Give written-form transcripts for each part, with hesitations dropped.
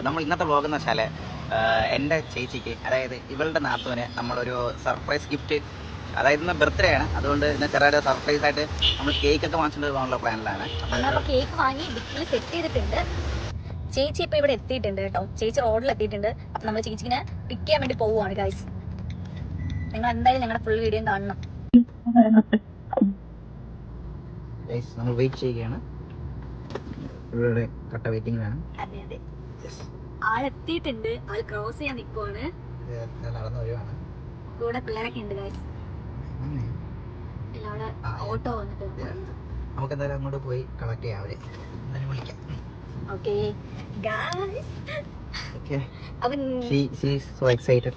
നമ്മൾ ഇന്നത്തെ വ്ലോഗ് എന്ന് വെച്ചാൽ എൻ്റെ ചേച്ചിക്ക്, അതായത് ഇവളുടെ നാത്തൂന് നമ്മളൊരു സർപ്രൈസ് ഗിഫ്റ്റ്, അതായത് ഇന്ന് ബർത്ത്ഡേ ആണ്, അതുകൊണ്ട് ഇന്ന് ചെറിയൊരു സർപ്രൈസ് ആയിട്ട് നമ്മൾ കേക്ക് ഒക്കെ വാങ്ങിച്ചിട്ട് പോകാനുള്ള പ്ലാനിലാണ്. കേക്ക് വാങ്ങി ഡിക്കിൽ സെറ്റ് ചെയ്തിട്ടുണ്ട്. ചേച്ചി ഇപ്പൊ ഇവിടെ എത്തിയിട്ടുണ്ട് കേട്ടോ. ചേച്ചി റോഡിൽ എത്തിയിട്ടുണ്ട്. അപ്പൊ നമ്മൾ ചേച്ചിനെ പിക്ക് ചെയ്യാൻ വേണ്ടി പോവുകയാണ് ഗൈസ്. നിങ്ങൾ എന്തായാലും ഞങ്ങളുടെ ഫുൾ വീഡിയോ കാണണം. നമ്മൾ വെയിറ്റ് ചെയ്യുകയാണ്. ഇവരുടെ കട്ട വെയിറ്റിംഗിലാണ്. അതെ അതെ, ആളെത്തിയിട്ടുണ്ട്. ആൾ ക്രോസ് ചെയ്യാൻ നിൽക്കുവാണ്. നടന്നു വരുവാണ്. കൂടെ പിള്ളേരൊക്കെ ഉണ്ട് ഗൈസ്. എല്ലാവരും ഓട്ടോ വന്നിട്ടുണ്ട്. നമുക്ക് എന്തായാലും അങ്ങോട്ട് പോയി കളക്ട് ചെയ്യാം. അവരെ എന്തായാലും വിളിക്കാം. Okay guys. Okay. She is so excited.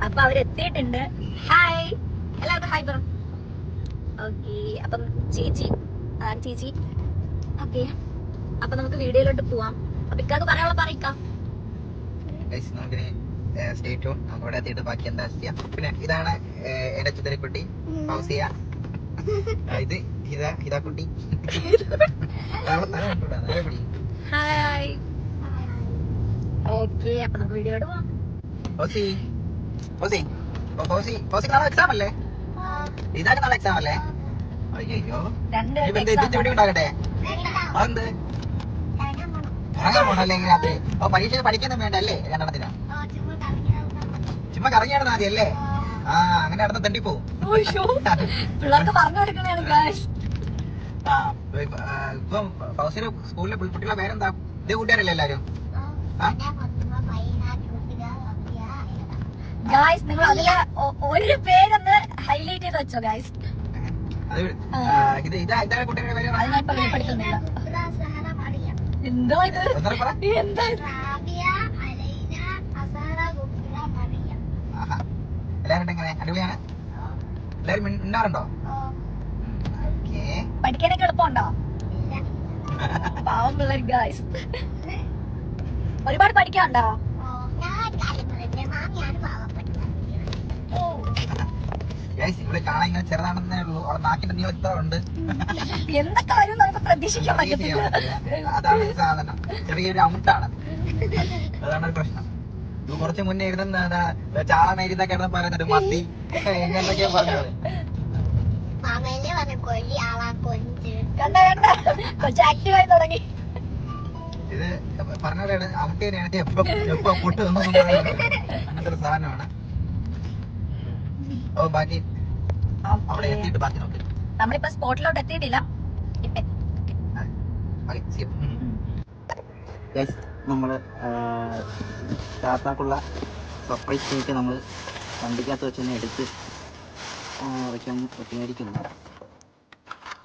അപ്പൊ അവരെത്തിയിട്ടുണ്ട്. ഹായ്, എല്ലാവർക്കും ഹായ് പറ. ഓക്കെ, അപ്പം ചേച്ചി ഓക്കെ, അപ്പൊ നമുക്ക് വീഡിയോയിലോട്ട് പോവാം. അപ്പൊ ഇക്കാക്ക് പറയാനുള്ള പറയിക്കാം. അവിടെ എത്തിയിട്ട് ബാക്കി എന്താ ചെയ്യാം. പിന്നെ ഇതാണ് എന്റെ ചിതരക്കുട്ടി ഫൗസിയ. ഇത് ഹിതാക്കുട്ടി. ഹായ്. ഓക്കെ, അപ്പൊ നമുക്ക് വീഡിയോയിലോട്ട് പോവാം. നാളെ എക്സാം അല്ലേ? ഇതാക്ക് നാളെ എക്സാം അല്ലേ? അയ്യോ, ഉണ്ടാകട്ടെ. അതെന്ത് ഇറങ്ങാൻ പോണല്ലെങ്കിൽ അത് പരീക്ഷ പഠിക്കൊന്നും വേണ്ട അല്ലേ? രണ്ടെണ്ണത്തിന് ചുമ്മാ കറങ്ങിയാണ് ആദ്യം അല്ലേ? അങ്ങനെ നടന്ന് തണ്ടിപ്പോവും. ഇപ്പം ഫൗസിയുടെ സ്കൂളിലെ കുട്ടികളെ പേരെന്താ? ഇതേ കൂട്ടുകാരല്ലേ എല്ലാരും? നിങ്ങൾ അതിലെ ഒരു പേരൊന്ന് ഹൈലൈറ്റ് ചെയ്ത് വെച്ചോ ഗായ്സ്. ഇതാ കുട്ടികളുടെ പേര്. എന്താ ഇത്? എന്താ എല്ലാരും എങ്ങനെ? അടിപൊളിയാണ്. എല്ലാരും മിണ്ടാറുണ്ടോ? പഠിക്കാനൊക്കെ എളുപ്പമുണ്ടോ? പാവം പിള്ളേർ ഗായ്സ്. ഒരുപാട് പഠിക്കാനുണ്ടോ? ഇവിടെ കാണാൻ ഇങ്ങനെ ചെറുതാണെന്നേ ഉള്ളൂ. അവളെ നാക്കിന്റെ നീളം ഇത്ര ഉണ്ട്. എന്താ കാര്യം നമുക്ക് പ്രതീക്ഷിക്കാൻ പറ്റത്തില്ല. അതാണ് ഈ സാധനം, ചെറിയൊരു അമുട്ടാണ്. അതാണ് പ്രശ്നം. കുറച്ച് മുന്നേ ഇരുന്ന ചാളമേരുന്ന കിടന്ന് പറയുന്നത് മത്തി എന്തൊക്കെയാ പറഞ്ഞത്. ഇത് പറഞ്ഞതാണ് അമുട്ടേനെയാണ് എപ്പോ പൊട്ട് അങ്ങനത്തെ ഒരു സാധനമാണ്. ഓ ബാക്കി അവിടെ എത്തിയിട്ട് ബാക്കി നോക്കി. നമ്മളിപ്പോ സ്പോട്ടിലോട്ട് എത്തിയിട്ടില്ല. നമ്മള് താത്താക്കുള്ള സർപ്രൈസ് കേക്ക് നമ്മൾ വണ്ടിക്കകത്ത് വെച്ച് തന്നെ എടുത്ത് വെക്കുന്നതായിരിക്കുന്നു.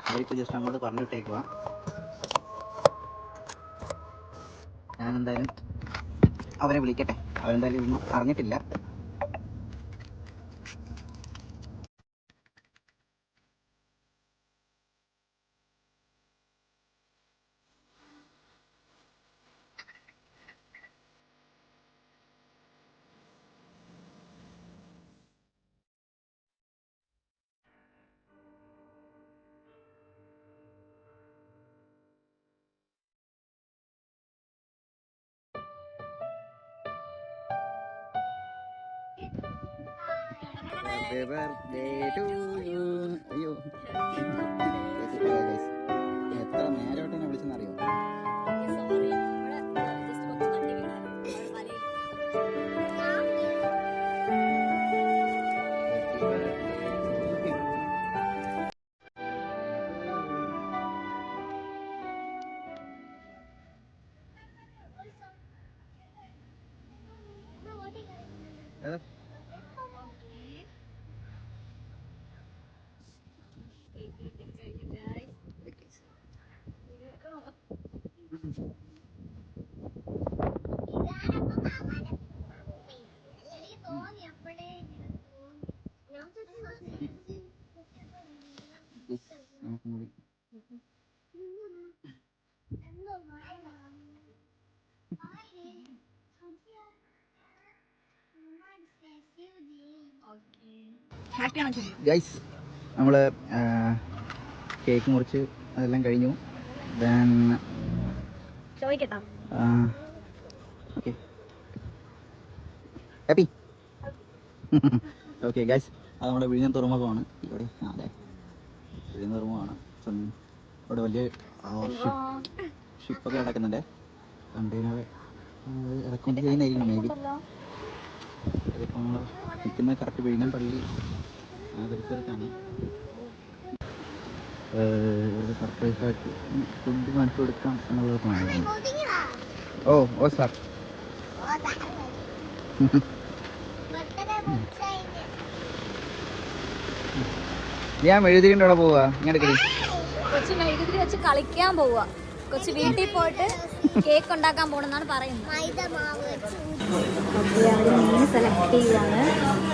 അവർക്ക് ജസ്റ്റ് അങ്ങോട്ട് പറഞ്ഞിട്ടേക്കുക. ഞാനെന്തായാലും അവരെ വിളിക്കട്ടെ. അവരെന്തായാലും ഇതൊന്നും അറിഞ്ഞിട്ടില്ല. Happy birthday to you. അയ്യോ, എത്ര നേരോട്ടെന്നെ വിളിച്ചെന്നറിയോ? ഗൈസ് നമ്മൾ കേക്ക് മുറിച്ച് അതെല്ലാം കഴിഞ്ഞു. ദെൻ ചോദിക്കട്ടാ ഓക്കെ ഹാപ്പി. ഓക്കെ ഗൈസ്, അത് നമ്മുടെ വിഴിഞ്ഞം തുറമുഖമാണ്. ഇവിടെ അതെ വിഴിഞ്ഞം തുറമുഖമാണ്. ഇവിടെ വലിയ ഷിപ്പൊക്കെ കിടക്കുന്നുണ്ട്. കണ്ടെയ്നർ ഇറക്കുമതി ചെയ്യുന്നതായിരിക്കും മേ ബി. ഇതിപ്പോൾ നമ്മൾ നിൽക്കുന്നത് കറക്റ്റ് വിഴിഞ്ഞം പള്ളി പരിസരത്താണ്. സർപ്രൈസായിട്ട് ഫുഡ് കാണിച്ചു കൊടുക്കാം എന്നുള്ളതാണ്. ഓ ഓ സാർ, ഞാൻ മെഴുതിരിൻ്റെ അവിടെ പോവാ. ഇങ്ങോട്ട് കൊച്ചു മെഴുകുതിരി വെച്ച് കളിക്കാൻ പോവാ. കൊച്ചു വീട്ടിൽ പോയിട്ട് കേക്ക് ഉണ്ടാക്കാൻ പോണെന്നാണ് പറയുന്നത്. മീൻ സെലക്ട് ചെയ്യുകയാണ്.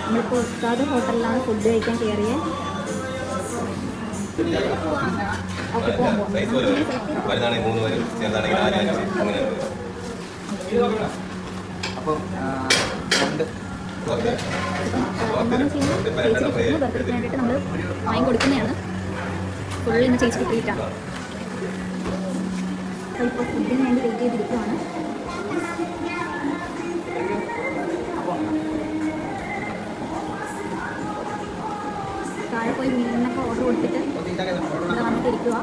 നമ്മളിപ്പോൾ ഉസ്താദ് ഹോട്ടലിലാണ് ഫുഡ് കഴിക്കാൻ കയറിയത്. അപ്പം ബർത്ത്ഡേക്ക് വേണ്ടിയിട്ട് നമ്മൾ വാങ്ങി കൊടുക്കുന്നതാണ്. ഫുള്ള് ഇന്ന് ചേച്ചി കിട്ടിയിട്ടാണ്. അപ്പോൾ ഇപ്പോൾ ഫുഡിന് വേണ്ടി വെയിറ്റ് ചെയ്തിരിക്കുവാണ്. താഴെ പോയി മീനിനൊക്കെ ഓർഡർ കൊടുത്തിട്ട് ഇവിടെ വന്നിട്ടിരിക്കുക.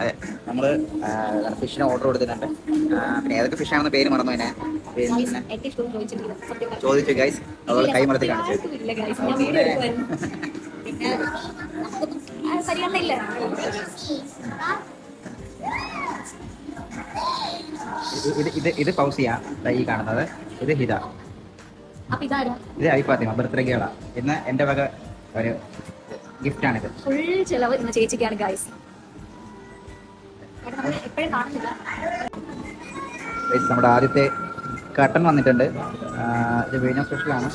അതെ, നമ്മൾ ഫിഷിന് ഓർഡർ കൊടുത്തിട്ടുണ്ട്. പിന്നെ ഏതൊക്കെ ഫിഷാണെന്ന് പേര് മറന്നു. പിന്നെ ചോദിച്ചു ഗൈസ്, അതുപോലെ കൈമറത്തി കാണിച്ചു. ഇത് ഫൗസിയ, ഈ കാണുന്നത്. ഇത് ഹിത, ഇത് ഐഫാത്തിമ. ബർത്ത്ഡേ ഗേളാ. ഇന്ന് എൻ്റെ വക ഒരു ഗിഫ്റ്റാണിത്. ഫുൾ ചെലവ് ഇന്ന് ചേച്ചിക്കാണ് ഗൈസ്. എപ്പോഴും കാണുന്നില്ല. നമ്മുടെ ആദ്യത്തെ കട്ടൻ വന്നിട്ടുണ്ട്. ഇത് വിഴിഞ്ഞം സ്പെഷ്യലാണ്.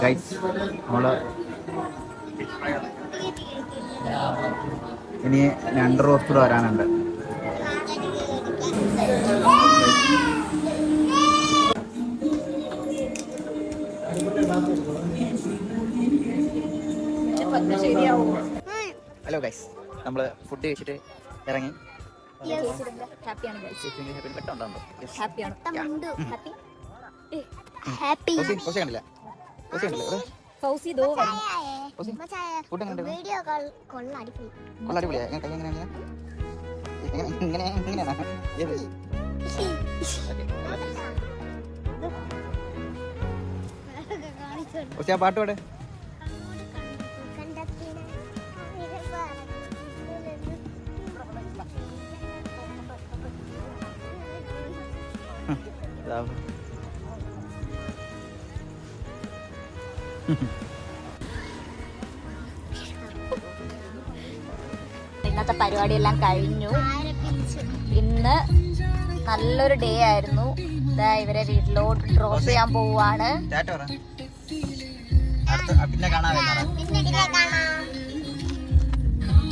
ഗൈസ്, നമ്മൾ ഇനി 2 റോസ്റ്റ് കൂടെ വരാനുണ്ട്. ഹലോ ഗൈസ്, നമ്മൾ ഫുഡ് കഴിച്ചിട്ട് ഇറങ്ങി. പാട്ടോടെ ഇന്നത്തെ പരിപാടിയെല്ലാം കഴിഞ്ഞു. ഇന്ന് നല്ലൊരു ഡേ ആയിരുന്നു. ഇവരെ വീട്ടിലോട്ട് ഡ്രോപ്പ് ചെയ്യാൻ പോവാണ്.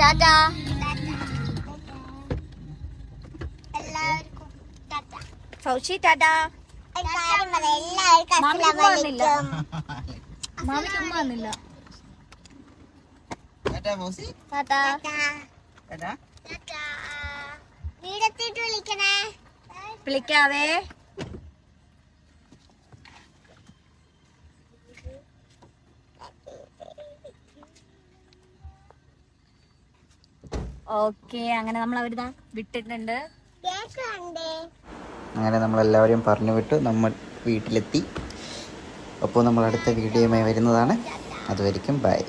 ടാറ്റാ. ഫൗഷി ടാറ്റാ. മാമിക്കൊന്നും വന്നില്ല. വിളിക്കാവേ. ഓക്കെ, അങ്ങനെ നമ്മൾ അവരിതാ വിട്ടിട്ടുണ്ട്. അങ്ങനെ നമ്മളെല്ലാവരെയും പറഞ്ഞു വിട്ടു. നമ്മൾ വീട്ടിലെത്തി. അപ്പോൾ നമ്മൾ അടുത്ത വീഡിയോയുമായി വരുന്നതാണ്. അതുവരെയും ബൈ.